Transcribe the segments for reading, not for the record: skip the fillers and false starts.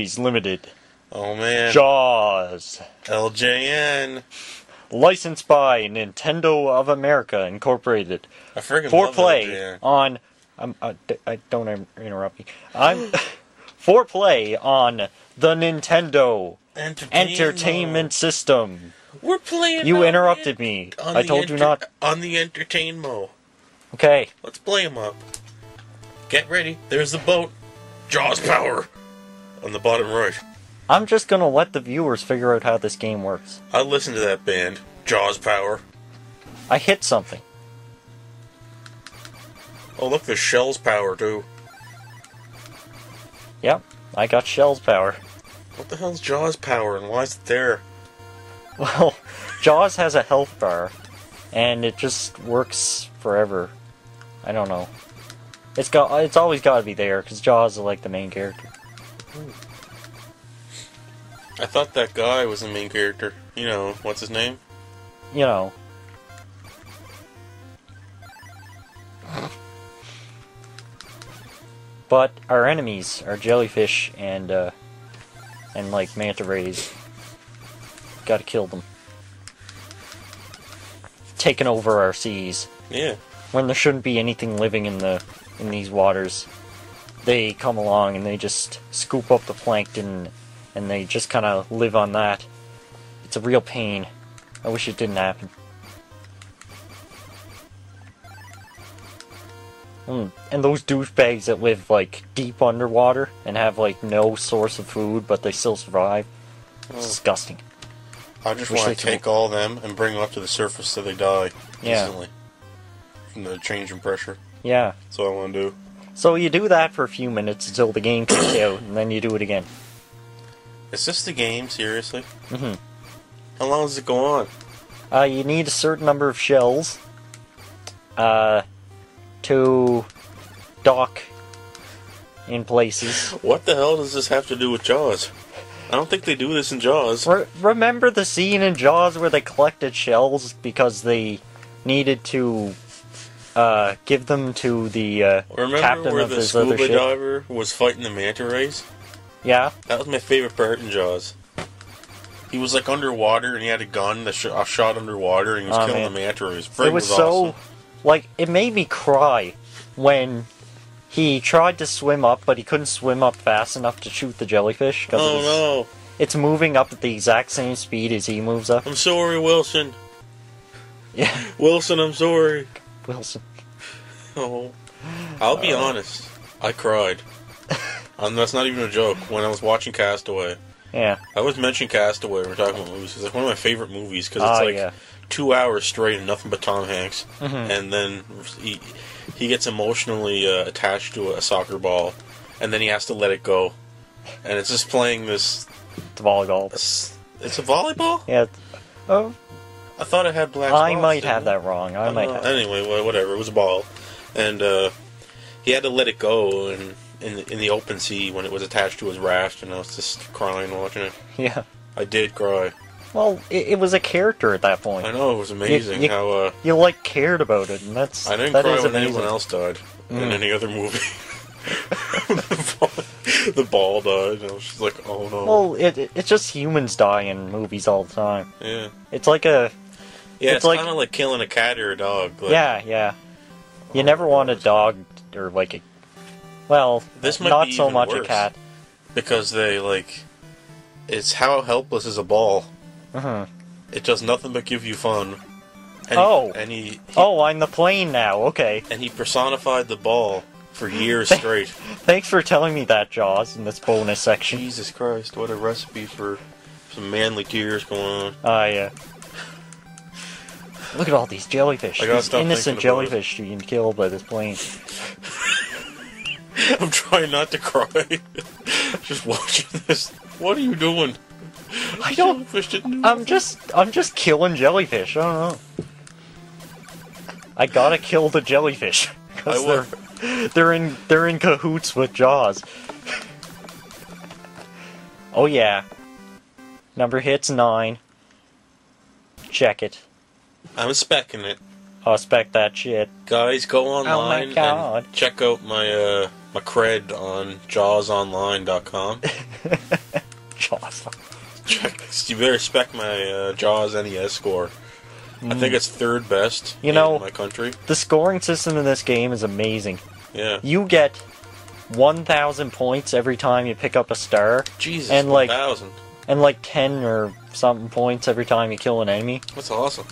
Series Limited. Oh man. Jaws. LJN. Licensed by Nintendo of America Incorporated. I freaking For love play LJN. on... don't interrupt me. For play on the Nintendo Entertainment System. We're playing. You interrupted me. I told you not. On the entertainment. Okay. Let's play them up. Get ready. There's the boat. Jaws power. On the bottom right. I'm just gonna let the viewers figure out how this game works. I listened to that band. Jaws power. I hit something. Oh look, there's Shell's power too. Yep, I got Shell's power. What the hell's Jaws power and why is it there? Well, Jaws has a health bar, and it just works forever. I don't know. It's always got to be there because Jaws is like the main character. I thought that guy was the main character. You know, what's his name? You know. But our enemies are jellyfish and like manta rays. Gotta kill them. Taking over our seas. Yeah. When there shouldn't be anything living in these waters, they come along and they just scoop up the plankton and they just kind of live on that. It's a real pain. I wish it didn't happen. And those douchebags that live like deep underwater and have like no source of food but they still survive. It's disgusting. I just want to take all of them and bring them up to the surface so they die instantly. From the change in pressure. Yeah. That's what I want to do. So you do that for a few minutes until the game kicks out, and then you do it again. Is this the game? Seriously? Mm-hmm. How long does it go on? You need a certain number of shells to dock in places. What the hell does this have to do with Jaws? I don't think they do this in Jaws. Remember the scene in Jaws where they collected shells because they needed to give them to the captain of his other ship? Remember where the scuba diver was fighting the manta rays? Yeah. That was my favorite part in Jaws. He was like underwater and he had a gun that shot underwater and he was killing the manta rays. It was so... awesome. Like, it made me cry when he tried to swim up, but he couldn't swim up fast enough to shoot the jellyfish. Oh no. It's moving up at the exact same speed as he moves up. I'm sorry, Wilson. Yeah. Wilson, I'm sorry. Wilson. Oh. I'll be honest. I cried. That's not even a joke. When I was watching Castaway. Yeah. I was mentioning Castaway when we were talking about movies. It's like one of my favorite movies because it's like 2 hours straight and nothing but Tom Hanks. Mm-hmm. And then he gets emotionally attached to a soccer ball. And then he has to let it go. And it's just playing this... It's volleyball. It's a volleyball? Yeah. Oh. I thought it had black I spots, might have that wrong. I might have. Anyway, whatever. It was a ball. And he had to let it go in the open sea when it was attached to his raft, and I was just crying watching it. Yeah. I did cry. Well, it was a character at that point. I know, it was amazing how... you, like, cared about it, and that's... I didn't cry when anyone else died in any other movie. The ball died, and I was just like, oh no. Well, it's just humans die in movies all the time. Yeah. It's like a... Yeah, it's kind of like killing a cat or a dog. Like, yeah. You never want a dog or, like, a... Well, this might not be so even much worse, a cat. Because they, like... It's how helpless is a ball. Uh-huh. It does nothing but give you fun. And I'm the plane now, okay. And he personified the ball for years straight. Thanks for telling me that, Jaws, in this bonus section. Jesus Christ, what a recipe for some manly tears going on. Yeah. Look at all these jellyfish. These innocent jellyfish being killed by this plane. I'm trying not to cry. Just watching this. What are you doing? I'm just killing jellyfish. I don't know. I gotta kill the jellyfish because they're in cahoots with Jaws. Oh yeah. Number hit's 9. Check it. I'm specking it. I'll spec that shit. Guys, go online God. and check out my my cred on jawsonline.com. Jaws. You better spec my Jaws NES score. I think it's third best in my country. The scoring system in this game is amazing. Yeah. You get 1,000 points every time you pick up a star. Jesus, and 1,000. And like 10 or something points every time you kill an enemy. That's awesome.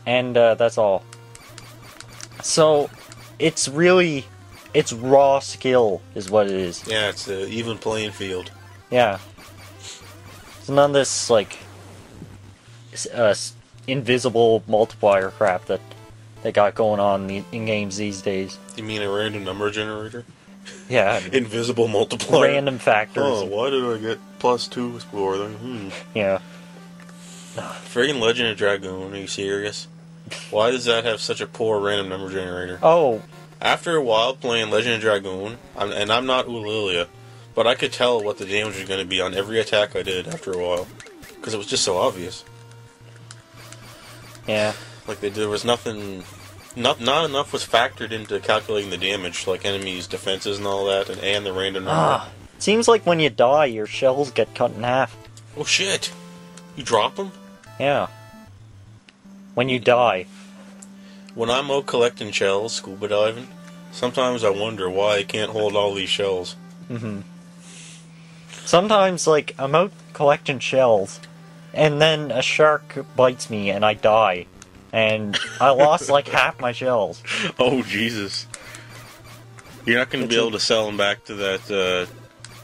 And that's all. So, it's raw skill is what it is. Yeah, it's an even playing field. Yeah. It's none of this, like, invisible multiplier crap that they got going on in games these days. You mean a random number generator? Yeah. Invisible multiplier. Random factors. Oh, why did I get +2 score then? Yeah. Friggin' Legend of Dragoon, are you serious? Why does that have such a poor random number generator? Oh. After a while playing Legend of Dragoon, and I'm not Ulilia, but I could tell what the damage was going to be on every attack I did after a while. Because it was just so obvious. Yeah. Like, there was nothing... Not enough was factored into calculating the damage, like enemies' defenses and all that, and the random number. Seems like when you die, your shells get cut in half. Oh shit! You drop them? Yeah. When you die. When I'm out collecting shells, scuba diving, sometimes I wonder why I can't hold all these shells. Mm-hmm. Sometimes, like, I'm out collecting shells, and then a shark bites me and I die. And I lost like half my shells. Oh, Jesus. You're not going to be able to sell them back to that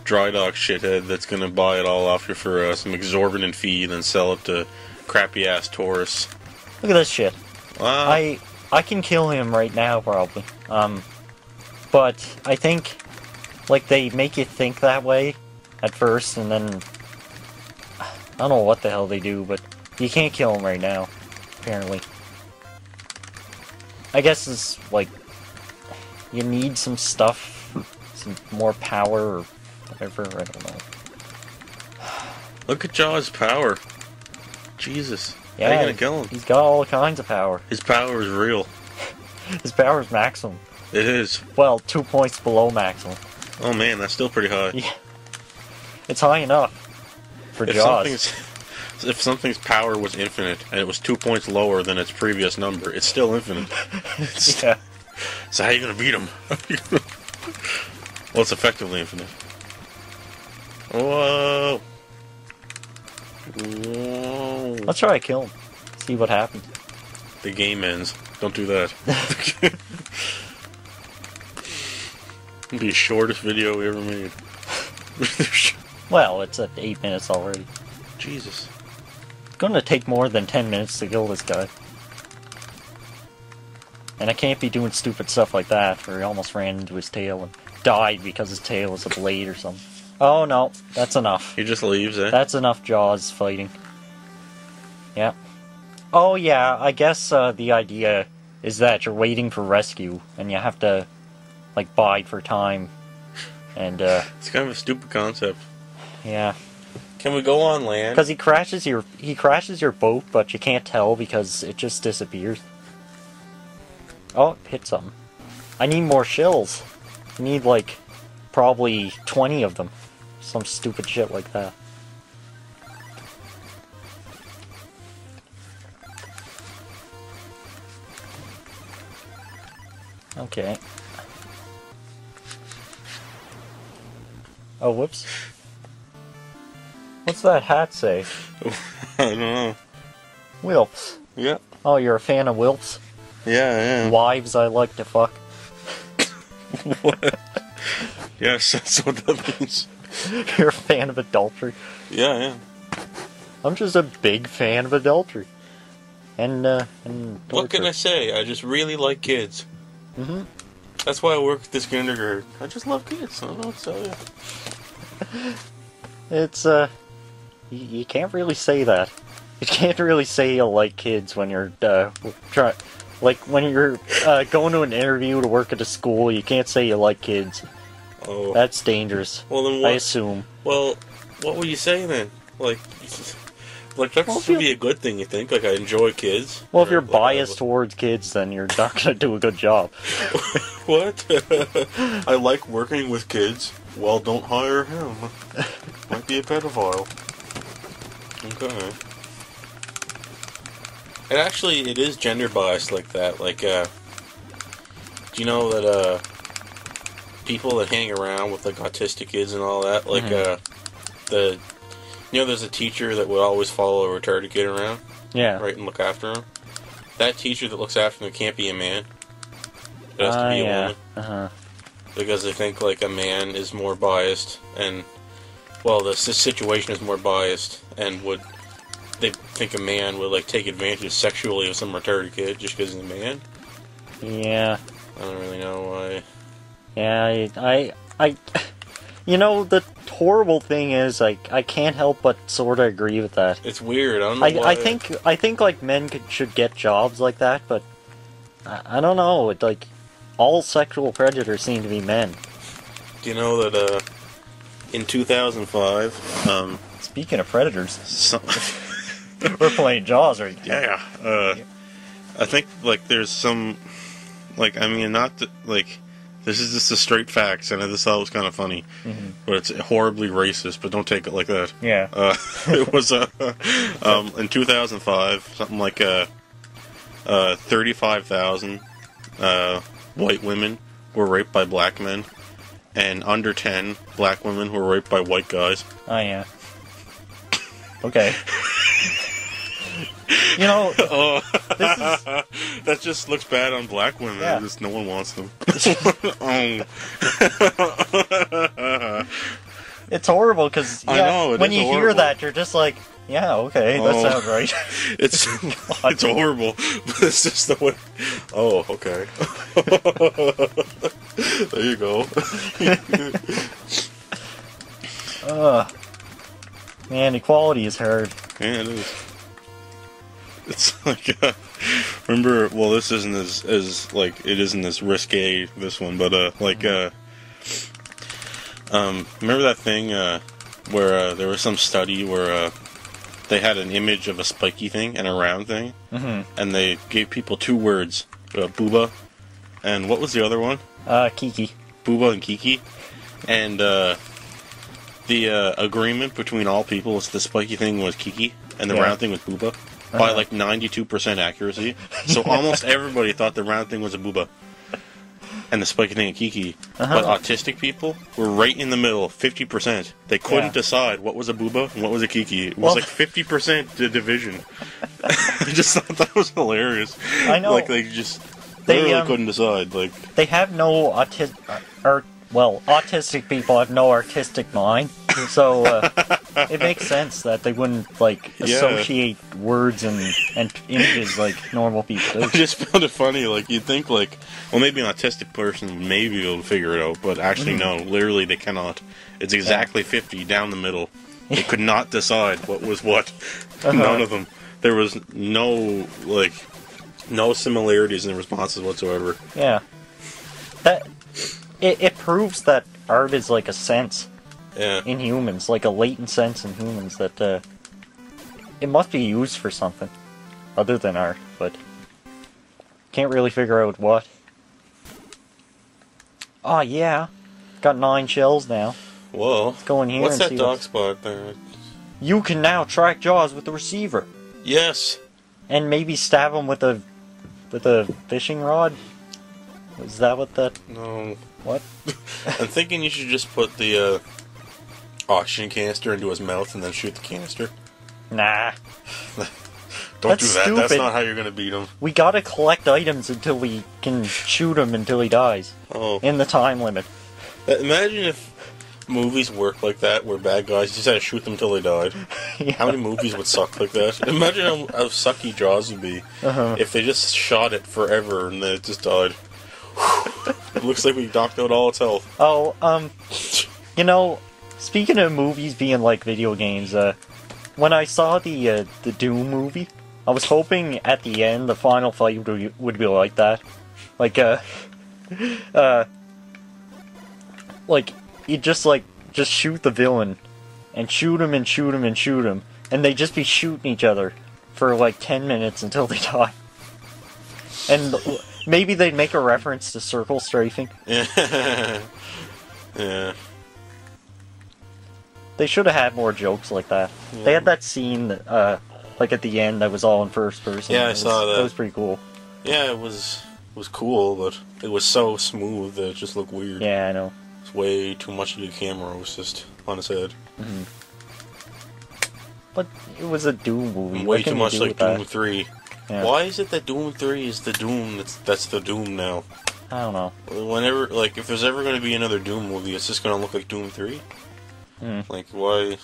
dry dock shithead that's going to buy it all off you for some exorbitant fee and then sell it to crappy-ass tourists. Look at this shit. Wow. I can kill him right now, probably. But I think, like, they make you think that way at first, and then... I don't know what the hell they do, but you can't kill him right now, apparently. I guess it's, like, you need some stuff, some more power, or whatever, I don't know. Look at Jaw's power. Jesus. Yeah, how are you gonna kill him? He's got all kinds of power. His power is real. His power is maximum. It is. Well, 2 points below maximum. Oh man, that's still pretty high. Yeah. It's high enough for Jaws. If something's power was infinite, and it was 2 points lower than its previous number, it's still infinite. Yeah. So how are you going to beat him? Well, it's effectively infinite. Whoa! Whoa! Let's try to kill him. See what happens. The game ends. Don't do that. It'll be the shortest video we ever made. Well, it's at 8 minutes already. Jesus. It's going to take more than 10 minutes to kill this guy. And I can't be doing stupid stuff like that, where he almost ran into his tail and died because his tail was a blade or something. Oh no, that's enough. He just leaves, eh? That's enough Jaws fighting. Yeah. Oh yeah, I guess the idea is that you're waiting for rescue, and you have to, like, bide for time. And, It's kind of a stupid concept. Yeah. Can we go on land? Because he crashes your boat, but you can't tell because it just disappears. Oh, it hit something. I need more shells. I need, like, probably 20 of them. Some stupid shit like that. Okay. Oh, whoops. What's that hat say? I don't know. Wilps. Yeah. Oh, you're a fan of Wilps? Yeah, I am. Wives I like to fuck. What? Yes, that's what that means. You're a fan of adultery? Yeah, I am. I'm just a big fan of adultery. And what can I say? I just really like kids. Mm-hmm. That's why I work at this kindergarten. I just love kids. I don't know what to tell you. It's, you can't really say that. You can't really say you like kids when you're, when you're, going to an interview to work at a school, you can't say you like kids. Oh. That's dangerous. Well, then what? I assume. Well, what will you say then? Like, Like, that should be a good thing, you think? Like, I enjoy kids. Well, if you're biased towards kids, then you're not going to do a good job. What? I like working with kids. Well, don't hire him. Might be a pedophile. Okay. And actually, it is gender biased like that. Like, do you know that, people that hang around with, like, autistic kids and all that, like, there's a teacher that would always follow a retarded kid around? Yeah. Right, and look after him? That teacher that looks after him can't be a man. It has to be a woman. Uh-huh. Because they think, like, a man is more biased, and, well, the situation is more biased, and they think a man would, like, take advantage sexually of some retarded kid just because he's a man? Yeah. I don't really know why. Yeah, I you know, the horrible thing is, like, I can't help but sort of agree with that. It's weird. I don't know why. I think like men should get jobs like that, but I don't know. It, like, all sexual predators seem to be men. Do you know that in 2005? Speaking of predators, we're playing Jaws right now. Yeah. I think like there's some, like, I mean, not that, like. This is just the straight facts, and I just thought it was kind of funny. Mm-hmm. But it's horribly racist, but don't take it like that. Yeah. It was, in 2005, something like 35,000 white women were raped by black men, and under 10 black women were raped by white guys. Oh, yeah. Okay. You know, this is... That just looks bad on black women. Yeah. Just no one wants them. It's horrible because when you hear that, you're just like, yeah, okay, that sounds right. It's it's horrible, but it's just the way. Oh, okay. There you go. Man, equality is hard. Yeah, it is. It's like, remember, well, this isn't as like, it isn't as risque, this one, but, like, remember that thing, where, there was some study where, they had an image of a spiky thing and a round thing, and they gave people two words, Bouba, and what was the other one? Kiki. Bouba and Kiki, and, the, agreement between all people was the spiky thing was Kiki, and the round thing was Bouba. By like 92% accuracy. So almost everybody thought the round thing was a Bouba. And the spiky thing a Kiki. But autistic people were right in the middle, 50%. They couldn't decide what was a Bouba and what was a Kiki. It was like 50% division. I just thought that was hilarious. I know. Like they really couldn't decide. Like they have no autistic people have no artistic mind. So it makes sense that they wouldn't like associate words and images like normal people do. I just found it funny. Like you'd think like, well, maybe an autistic person may be able to figure it out, but actually no. Literally, they cannot. It's exactly 50 down the middle. They could not decide what was what. None of them. There was no similarities in the responses whatsoever. Yeah. That it proves that art is like a sense. Yeah. In humans, like a latent sense in humans that it must be used for something other than art, but can't really figure out what. Oh yeah, got 9 shells now. Whoa. Let's go in here. What's and that see dog spot there? You can now track Jaws with the receiver. Yes. And maybe stab him with a fishing rod. Is that what that? No. What? I'm thinking you should just put the oxygen canister into his mouth and then shoot the canister. Nah. Don't do that. Stupid. That's not how you're going to beat him. We gotta collect items until we can shoot him until he dies. Oh. In the time limit. Imagine if movies worked like that, where bad guys just had to shoot them until they died. Yeah. How many movies would suck like that? Imagine how sucky Jaws would be if they just shot it forever and then it just died. It looks like we knocked out all its health. Oh, you know, speaking of movies being like video games, when I saw the Doom movie, I was hoping at the end the final fight would be like that. Like, like, you just shoot the villain, and shoot him and shoot him and shoot him, and they'd just be shooting each other for like 10 minutes until they die. And maybe they'd make a reference to circle strafing. Yeah. Yeah. They should have had more jokes like that. Yeah. They had that scene, like at the end, that was all in first person. Yeah, I saw that. That was pretty cool. Yeah, it was cool, but it was so smooth that it just looked weird. Yeah, I know. It's way too much of the camera was just on his head. Mm-hmm. But it was a Doom movie. Way too much like Doom 3. Yeah. Why is it that Doom 3 is the Doom that's the Doom now? I don't know. Whenever, like, if there's ever going to be another Doom movie, it's just going to look like Doom 3? Like, why?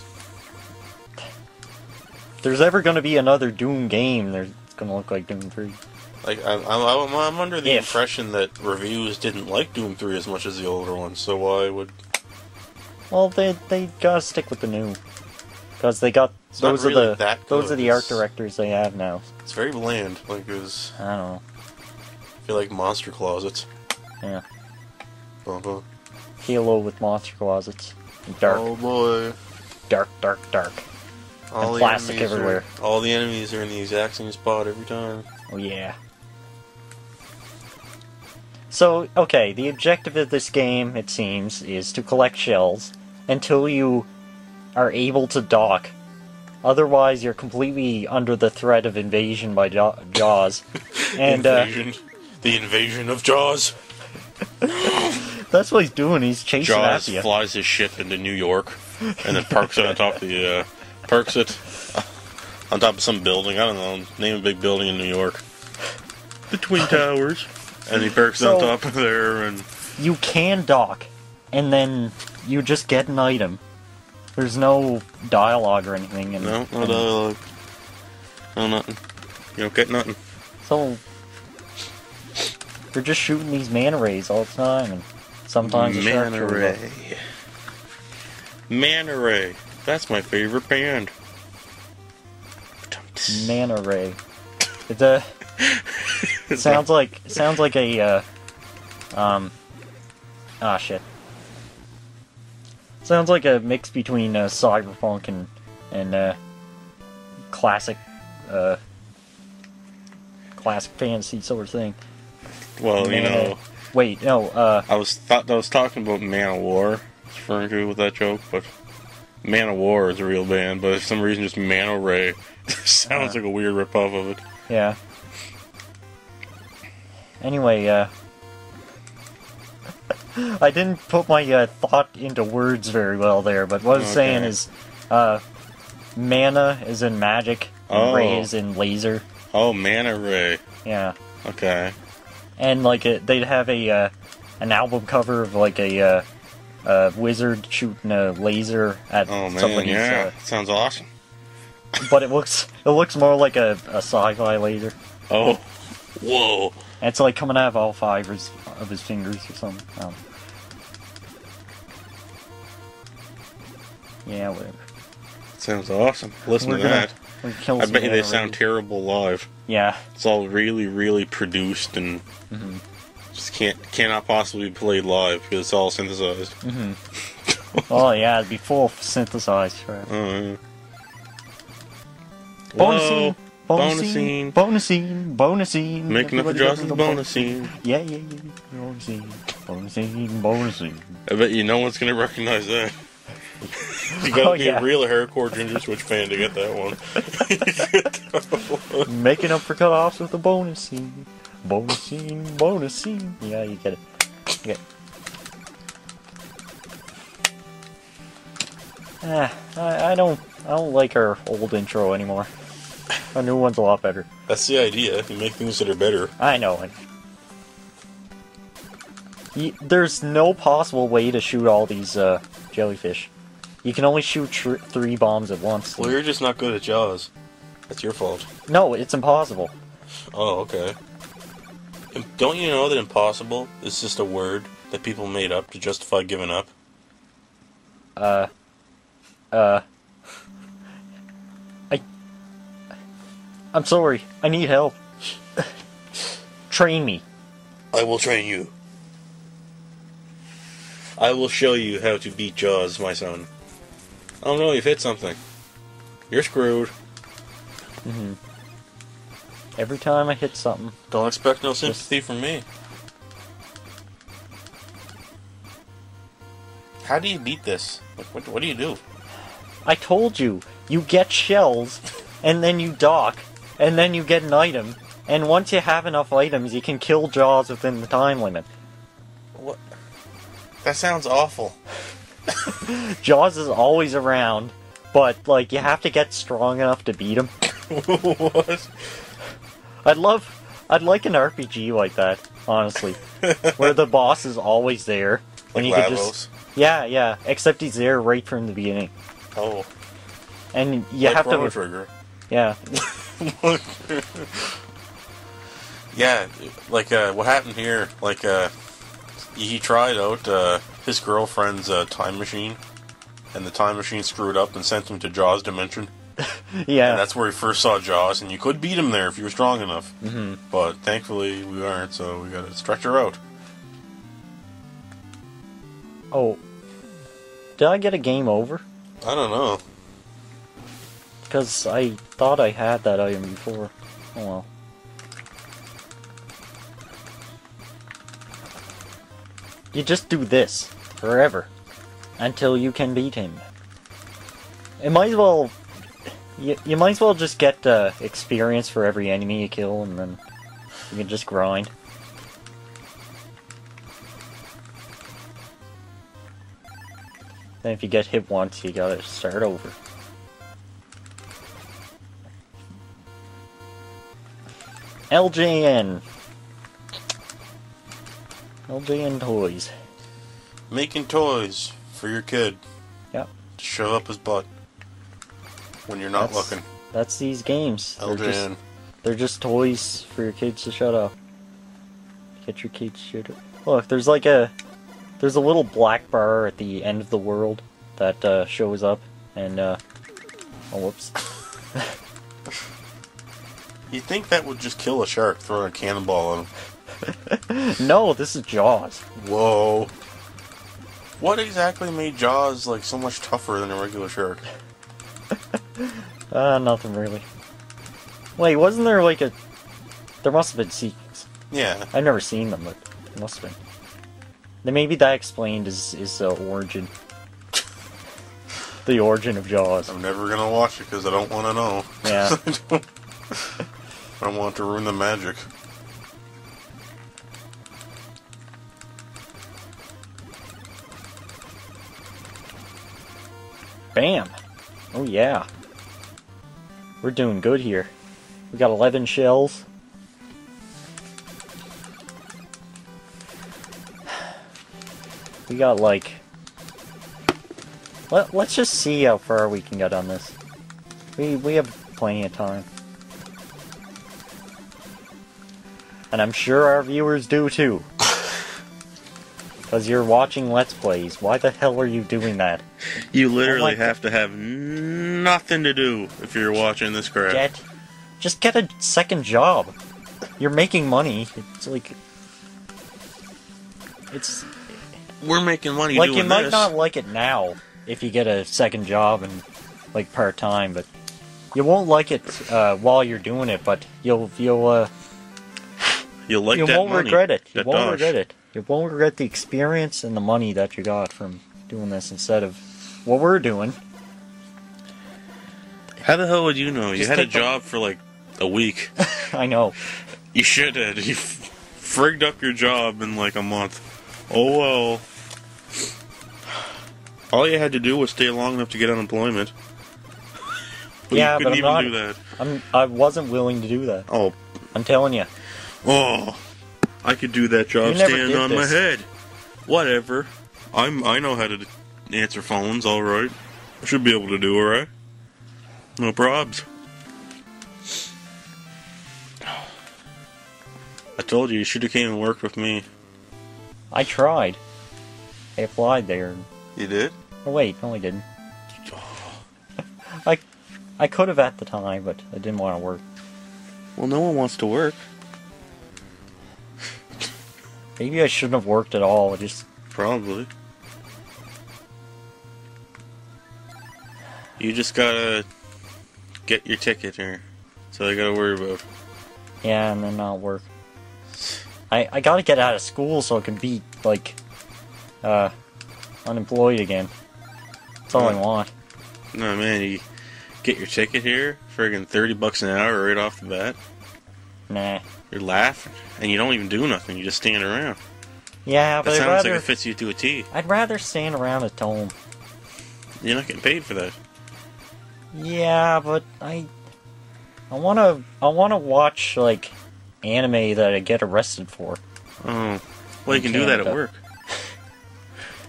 If there's ever going to be another Doom game, it's going to look like Doom 3. Like, I'm under the impression that reviews didn't like Doom 3 as much as the older ones, so why would... Well, they gotta stick with the new. Because they got... Those are the art directors they have now. It's very bland. Like, it's... I don't know. I feel like Monster Closets. Yeah. Uh-huh. Halo with Monster Closets. Dark. Oh boy. Dark, dark, dark. And plastic everywhere. All the enemies are in the exact same spot every time. Oh yeah. So, okay, the objective of this game, it seems, is to collect shells until you are able to dock. Otherwise, you're completely under the threat of invasion by Jaws. And the invasion of Jaws. That's what he's doing. He's chasing Jaws after you. Flies his ship into New York, and then parks it on top of the parks it on top of some building. I don't know. Name a big building in New York. The Twin Towers. And he parks it on top of there, and you can dock, and then you just get an item. There's no dialogue or anything. No dialogue. No nothing. You don't get nothing. So they're just shooting these manta rays all the time, and sometimes a shark shows up. Manta Ray. That's my favorite band. Manta ray. It's a. sounds like a shit. Sounds like a mix between cyberpunk and classic fantasy sort of thing. Well, you know. Wait, no. I was talking about Man of War, referring to with that joke, but Man of War is a real band, but for some reason just Manta Ray sounds like a weird ripoff of it. Yeah. Anyway, I didn't put my thought into words very well there, but what I was saying is, mana is in magic, and ray is in laser. Oh, Manta Ray. Yeah. Okay. And like they'd have an album cover of like a wizard shooting a laser at somebody's. Yeah, sounds awesome. But it looks more like a sci-fi laser. Oh, whoa! And it's like coming out of all five of his fingers or something. Yeah, whatever. Sounds awesome. Listen to that. I bet you they sound terrible live. Yeah. It's all really, really produced and just cannot possibly be played live because it's all synthesized. Oh yeah, it'd be full synthesized. Right. Bonus scene. Making up for Jaws' bonus scene. Yeah. Bonus scene. I bet you no one's gonna recognize that. You gotta be a real hardcore Ginger Switch fan to get that one. Making up for cutoffs with a bonus scene. Bonus scene. Yeah, you get it. I don't like our old intro anymore. Our new one's a lot better. That's the idea. You make things that are better. I know. There's no possible way to shoot all these jellyfish. You can only shoot 3 bombs at once. Well, you're just not good at Jaws. That's your fault. No, it's impossible. Oh, okay. Don't you know that impossible is just a word that people made up to justify giving up? I'm sorry. I need help. Train me. I will train you. I will show you how to beat Jaws, my son. Oh no, you've hit something. You're screwed. Mm-hmm. Every time I hit something. Don't expect no sympathy from me. How do you beat this? Like, what do you do? I told you. You get shells, and then you dock, and then you get an item, and once you have enough items, you can kill Jaws within the time limit. What? That sounds awful. Jaws is always around, but, like, you have to get strong enough to beat him. What? I'd like an RPG like that, honestly. Where the boss is always there. Like and you Lavos? could just... Yeah, except he's there right from the beginning. Oh. And you like have Chrono to... Trigger. Yeah. Yeah, like, what happened here, like, he tried out, his girlfriend's, time machine, and the time machine screwed up and sent him to Jaws' dimension. Yeah. And that's where he first saw Jaws, and you could beat him there if you were strong enough. Mm-hmm. But thankfully, we aren't, so we gotta stretch her out. Oh. Did I get a game over? I don't know. Because I thought I had that item before. Oh well. You just do this forever until you can beat him. It might as well. You might as well just get experience for every enemy you kill, and then you can just grind. Then if you get hit once, you gotta start over. LJN. LJN Toys. Making toys for your kid Yep. to shove up his butt when you're not looking. That's these games. LJN. They're just toys for your kids to shut up. Get your kids shut up. Look, there's a little black bar at the end of the world that shows up, and oh whoops. You'd think that would just kill a shark throwing a cannonball at him. No, this is Jaws. Whoa. What exactly made Jaws like so much tougher than a regular shark? Nothing really. Wait, wasn't there like a... There must have been sequels. Yeah. I've never seen them, but there must have been. Then maybe that explained his origin. The origin of Jaws. I'm never gonna watch it because I don't want to know. Yeah. I don't want to ruin the magic. Bam! Oh yeah. We're doing good here. We got 11 shells. We got like... Let's just see how far we can get on this. We have plenty of time. And I'm sure our viewers do too. Because you're watching Let's Plays. Why the hell are you doing that? You literally have to have nothing to do if you're watching this crap. Just get a second job. You're making money. It's like... We're making money like doing you might this. not like it now if you get a second job and like part-time, but you won't like it while you're doing it, but you'll like you that won't money. regret it. You That won't dosh. regret it. You won't regret the experience and the money that you got from doing this instead of what we're doing. How the hell would you know? You Just had a take the- job for like a week. I know. You should have. You frigged up your job in like a month. Oh well. All you had to do was stay long enough to get unemployment. But Yeah, you but couldn't I'm even not. do that. I wasn't willing to do that. Oh. I'm telling you. Oh. I could do that job You never standing did on my this. head. Whatever. I know how to answer phones, alright. I should be able to do alright. No probs. I told you should have came and worked with me. I tried. I applied there. You did? Oh wait, no I didn't. I could have at the time, but I didn't want to work. Well, no one wants to work. Maybe I shouldn't have worked at all. I just... Probably. You just gotta get your ticket here. That's all I gotta worry about. Yeah, and then not work. I gotta get out of school so I can be, like, unemployed again. That's all I want. No, man, you get your ticket here, friggin' $30 an hour right off the bat. Nah. You're laughing, and you don't even do nothing. You just stand around. Yeah, but that I'd sounds rather, like it fits you to a T. I'd rather stand around at home. You're not getting paid for that. Yeah, but I wanna watch, like, anime that I get arrested for. Oh. Well, you can do that at work.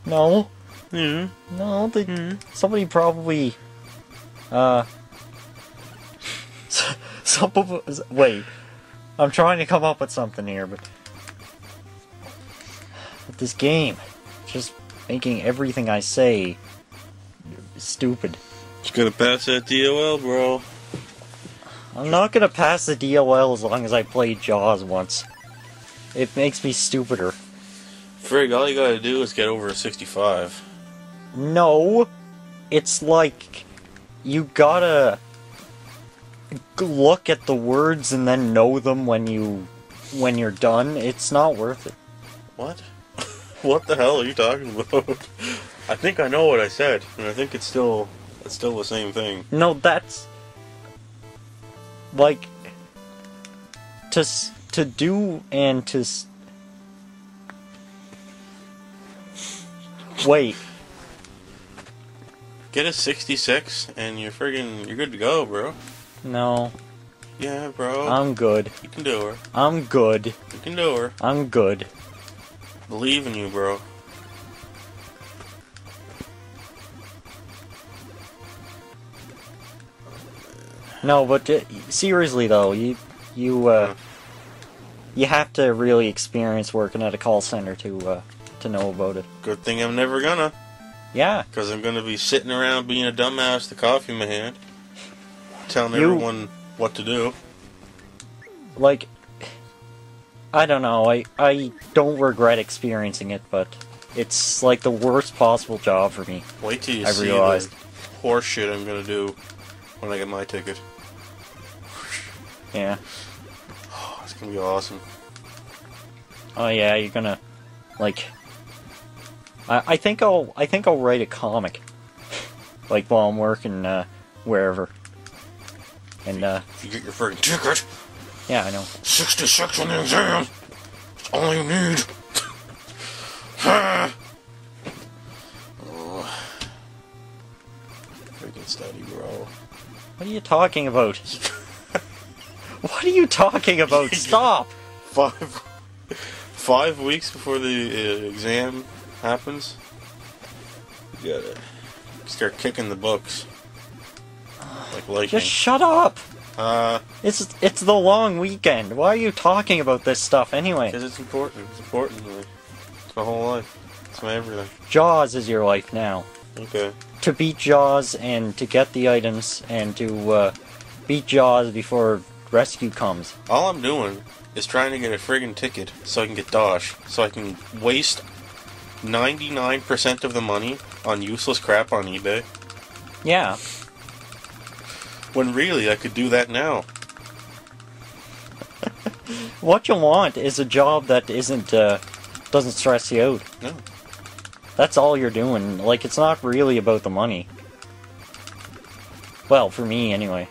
No. Yeah. No, somebody probably, wait, I'm trying to come up with something here, but this game, just making everything I say stupid. Just gotta pass that DOL, bro. I'm not gonna pass the DOL as long as I played Jaws once. It makes me stupider. Frig, all you gotta do is get over a 65. No, it's like you gotta look at the words and then know them when you're done. It's not worth it. What? What the hell are you talking about? I think I know what I said, and I think it's still the same thing. No, that's like to do and to wait. Get a 66, and you're good to go, bro. No. Yeah, bro. I'm good. You can do her. I'm good. You can do her. I'm good. Believe in you, bro. No, but seriously though, you have to really experience working at a call center to know about it. Good thing I'm never gonna. Yeah. Because I'm gonna be sitting around being a dumbass with a coffee in my hand, telling everyone what to do. Like, I don't know, I don't regret experiencing it, but it's like the worst possible job for me. Wait till you I see realized. the horse shit I'm gonna do when I get my ticket. Yeah. Oh, it's gonna be awesome. Oh yeah, you're gonna, like, I think I'll write a comic, like while I'm working wherever, and you get your friggin' ticket. Yeah, I know. 66 on the exam. That's all you need. Oh. Freaking study, bro. What are you talking about? What are you talking about? Stop! 5 weeks before the exam happens, you gotta start kicking the books like lightning. Just shut up! It's the long weekend. Why are you talking about this stuff anyway? Because it's important. It's important to me. It's my whole life. It's my everything. Jaws is your life now. Okay. To beat Jaws and to get the items and to beat Jaws before rescue comes. All I'm doing is trying to get a friggin' ticket so I can get Dosh. So I can waste 99% of the money on useless crap on eBay. Yeah. When really, I could do that now. What you want is a job that doesn't stress you out. No. That's all you're doing. Like, it's not really about the money. Well, for me, anyway.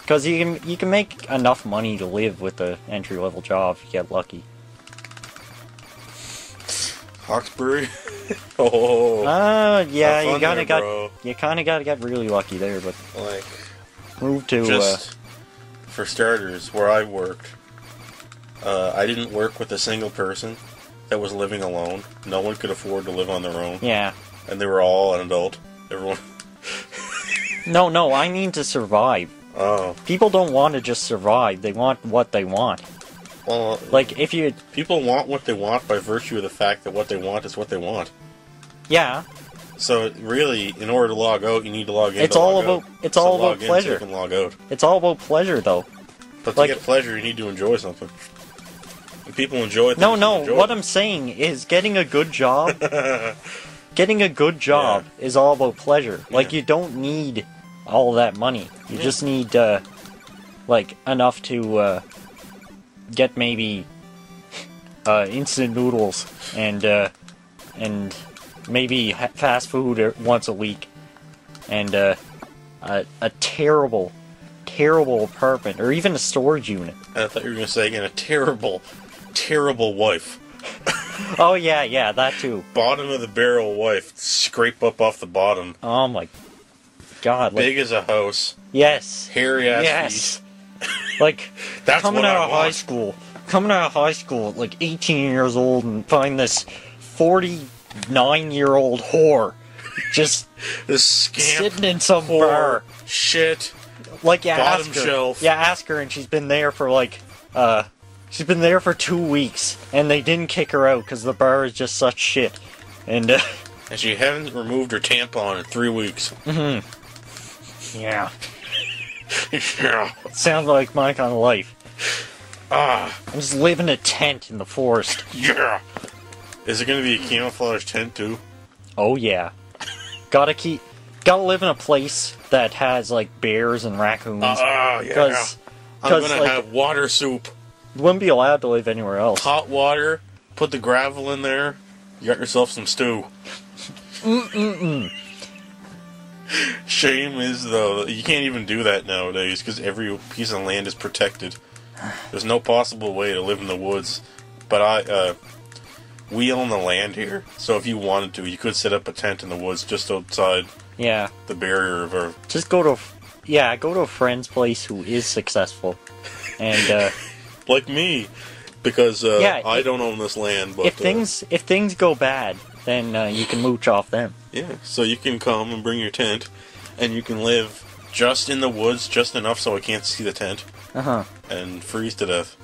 Because you can make enough money to live with the entry-level job if you get lucky. Hawkesbury? Oh. Yeah, you kind of gotta get really lucky there, but like, move to just for starters, where I worked, I didn't work with a single person that was living alone. No one could afford to live on their own. Yeah. And they were all an adult. Everyone. No, I mean to survive. Oh. People don't want to just survive. They want what they want. Well, like, if you... People want what they want by virtue of the fact that what they want is what they want. Yeah. So, really, in order to log out, you need to log in. It's all about pleasure. So you can log out. It's all about pleasure, though. But to get pleasure, you need to enjoy something. And people enjoy it. No, what I'm saying is getting a good job... getting a good job is all about pleasure. Like, you don't need all that money. You just need, like, enough to, get maybe, instant noodles and maybe fast food once a week. And, a terrible apartment, or even a storage unit. I thought you were going to say again, a terrible wife. Oh, yeah, that too. Bottom of the barrel wife. Scrape up off the bottom. Oh my god. Like, big as a house. Yes. Hairy ass yes. feet. Like, That's coming what out I of want. high school. Coming out of high school at like 18 years old and find this 49-year-old whore just This scamp sitting in some whore, bar. shit. Like, yeah, Bottom ask her. shelf. Yeah, ask her, and she's been there for like, she's been there for 2 weeks, and they didn't kick her out because the bar is just such shit. And, And she hasn't removed her tampon in 3 weeks. yeah. Yeah. Sounds like my kind of life. Ah, I'm just living in a tent in the forest. yeah. Is it going to be a camouflage tent too? Oh yeah. Gotta live in a place that has like bears and raccoons. Yeah. Because I'm going to like, have water soup. you wouldn't be allowed to live anywhere else. Hot water, put the gravel in there, you got yourself some stew. Shame is, though, you can't even do that nowadays because every piece of land is protected. There's no possible way to live in the woods. But we own the land here, so if you wanted to, you could set up a tent in the woods just outside Yeah. the barrier of our... Just go to a friend's place who is successful. And, Like me, because Yeah, I don't own this land, but... if things go bad, then you can mooch off them. Yeah, so you can come and bring your tent, and you can live just in the woods, just enough so I can't see the tent, Uh-huh. and freeze to death.